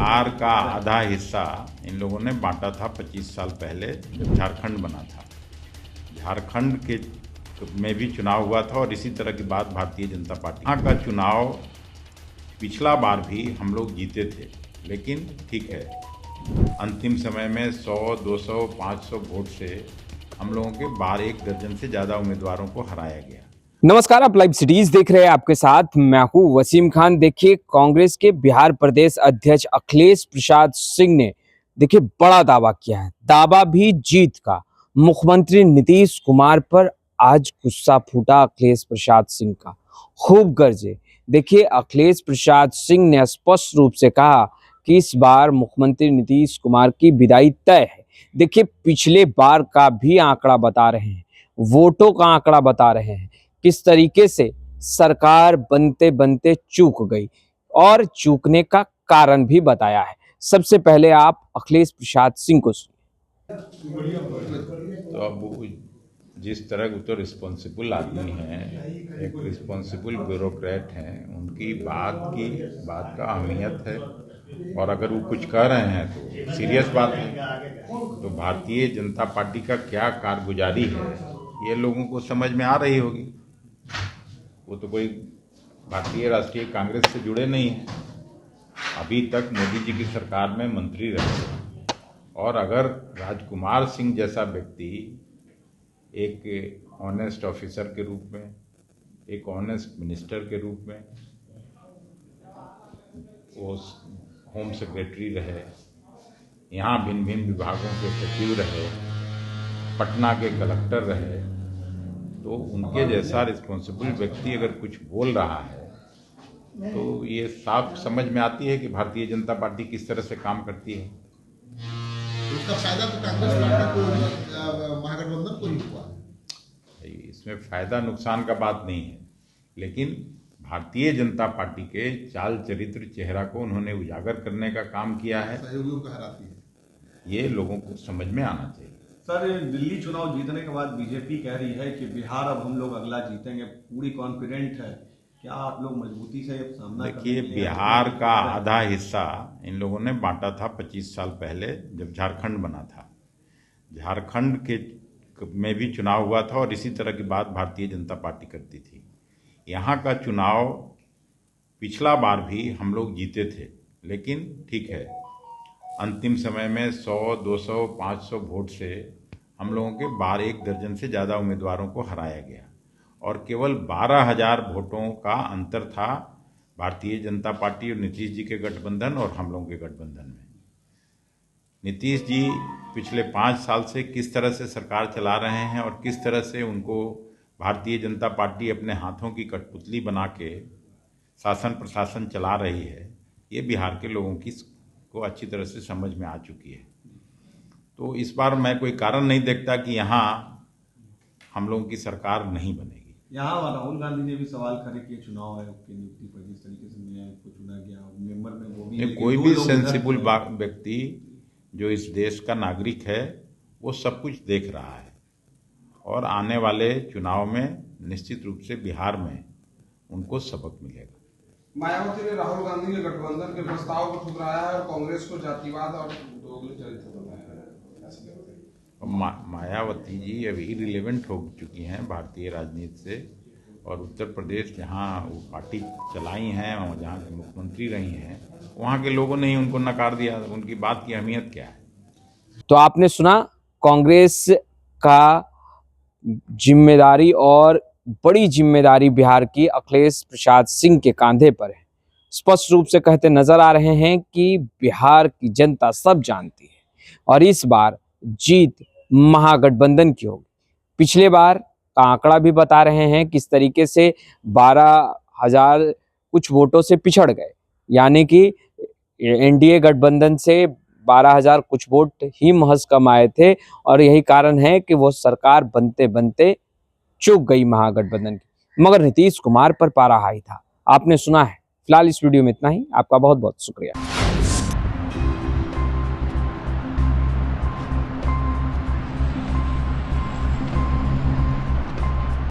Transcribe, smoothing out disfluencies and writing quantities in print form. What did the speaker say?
बिहार का आधा हिस्सा इन लोगों ने बांटा था 25 साल पहले जब झारखंड बना था। झारखंड के में भी चुनाव हुआ था और इसी तरह की बात भारतीय जनता पार्टी। यहाँ का चुनाव पिछला बार भी हम लोग जीते थे, लेकिन ठीक है, अंतिम समय में 100, 200, 500 वोट से हम लोगों के 12-1 दर्जन से ज़्यादा उम्मीदवारों को हराया गया। नमस्कार, आप लाइव सिटीज देख रहे हैं। आपके साथ मैं हूं वसीम खान। देखिए, कांग्रेस के बिहार प्रदेश अध्यक्ष अखिलेश प्रसाद सिंह ने देखिए बड़ा दावा किया है, दावा भी जीत का। मुख्यमंत्री नीतीश कुमार पर आज गुस्सा फूटा अखिलेश प्रसाद सिंह का, खूब गरजे। देखिए, अखिलेश प्रसाद सिंह ने स्पष्ट रूप से कहा कि इस बार मुख्यमंत्री नीतीश कुमार की विदाई तय है। देखिए, पिछले बार का भी आंकड़ा बता रहे हैं, वोटों का आंकड़ा बता रहे हैं, किस तरीके से सरकार बनते बनते चूक गई और चूकने का कारण भी बताया है। सबसे पहले आप अखिलेश प्रसाद सिंह को सुनिए। तो अब जिस तरह के तो रिस्पॉन्सिबल आदमी हैं, एक रिस्पॉन्सिबल ब्यूरोक्रेट हैं, उनकी बात का अहमियत है और अगर वो कुछ कह रहे हैं तो सीरियस बात है। तो भारतीय जनता पार्टी का क्या कारगुजारी है ये लोगों को समझ में आ रही होगी। वो तो कोई भारतीय राष्ट्रीय कांग्रेस से जुड़े नहीं हैं, अभी तक मोदी जी की सरकार में मंत्री रहे। और अगर राजकुमार सिंह जैसा व्यक्ति एक ऑनेस्ट ऑफिसर के रूप में, एक ऑनेस्ट मिनिस्टर के रूप में, वो होम सेक्रेटरी रहे, यहाँ भिन्न भिन्न विभागों के सचिव रहे, पटना के कलेक्टर रहे, तो उनके जैसा रिस्पॉन्सिबल व्यक्ति अगर कुछ बोल रहा है तो ये साफ समझ में आती है कि भारतीय जनता पार्टी किस तरह से काम करती है। उसका फायदा तो कांग्रेस पार्टी को, महागठबंधन को ही हुआ। इसमें फायदा नुकसान का बात नहीं है, लेकिन भारतीय जनता पार्टी के चाल चरित्र चेहरा को उन्होंने उजागर करने का काम किया है, सहयोगियों को हराती है। ये लोगों को समझ में आना चाहिए। सर, दिल्ली चुनाव जीतने के बाद बीजेपी कह रही है कि बिहार अब हम लोग अगला जीतेंगे, पूरी कॉन्फिडेंट है। क्या आप लोग मजबूती से सामना? देखिए, बिहार का आधा हिस्सा इन लोगों ने बांटा था 25 साल पहले जब झारखंड बना था। झारखंड के में भी चुनाव हुआ था और इसी तरह की बात भारतीय जनता पार्टी करती थी। यहाँ का चुनाव पिछला बार भी हम लोग जीते थे, लेकिन ठीक है, अंतिम समय में 100, 200, 500 वोट से हम लोगों के 12-1 दर्जन से ज़्यादा उम्मीदवारों को हराया गया और केवल 12,000 वोटों का अंतर था भारतीय जनता पार्टी और नीतीश जी के गठबंधन और हम लोगों के गठबंधन में। नीतीश जी पिछले 5 साल से किस तरह से सरकार चला रहे हैं और किस तरह से उनको भारतीय जनता पार्टी अपने हाथों की कठपुतली बना के शासन प्रशासन चला रही है, ये बिहार के लोगों को अच्छी तरह से समझ में आ चुकी है। तो इस बार मैं कोई कारण नहीं देखता कि यहाँ हम लोगों की सरकार नहीं बनेगी। यहाँ राहुल गांधी ने भी सवाल खड़े किए, चुनाव आयोग की नियुक्ति पर जिस तरीके से न्याय को चुना गया मेंबर में, वो भी कोई भी सेंसिबल व्यक्ति जो इस देश का नागरिक है वो सब कुछ देख रहा है और आने वाले चुनाव में निश्चित रूप से बिहार में उनको सबक मिलेगा। मायावती ने राहुल गांधी के गठबंधन के प्रस्ताव को ठुकराया है और कांग्रेस को जातिवाद और दोगले चरित्र बताया है। मायावती जी अभी इरिलेवेंट हो चुकी हैं भारतीय राजनीति से, और उत्तर प्रदेश जहां वो पार्टी चलाई हैं और जहां के मुख्यमंत्री रही हैं, वहां के लोगों ने ही उनको नकार दिया। उनकी बात की अहमियत क्या है? तो आपने सुना, कांग्रेस का जिम्मेदारी और बड़ी जिम्मेदारी बिहार की अखिलेश प्रसाद सिंह के कांधे पर है। स्पष्ट रूप से कहते नजर आ रहे हैं कि बिहार की जनता सब जानती है और इस बार जीत महागठबंधन की होगी। पिछले बार का आंकड़ा भी बता रहे हैं किस तरीके से 12,000 कुछ वोटों से पिछड़ गए, यानी कि एनडीए गठबंधन से 12,000 कुछ वोट ही महज कम आए थे और यही कारण है कि वो सरकार बनते बनते चूक गई महागठबंधन की। मगर नीतीश कुमार पर पारा हाई था। आपने सुना है। फिलहाल इस वीडियो में इतना ही। आपका बहुत बहुत शुक्रिया।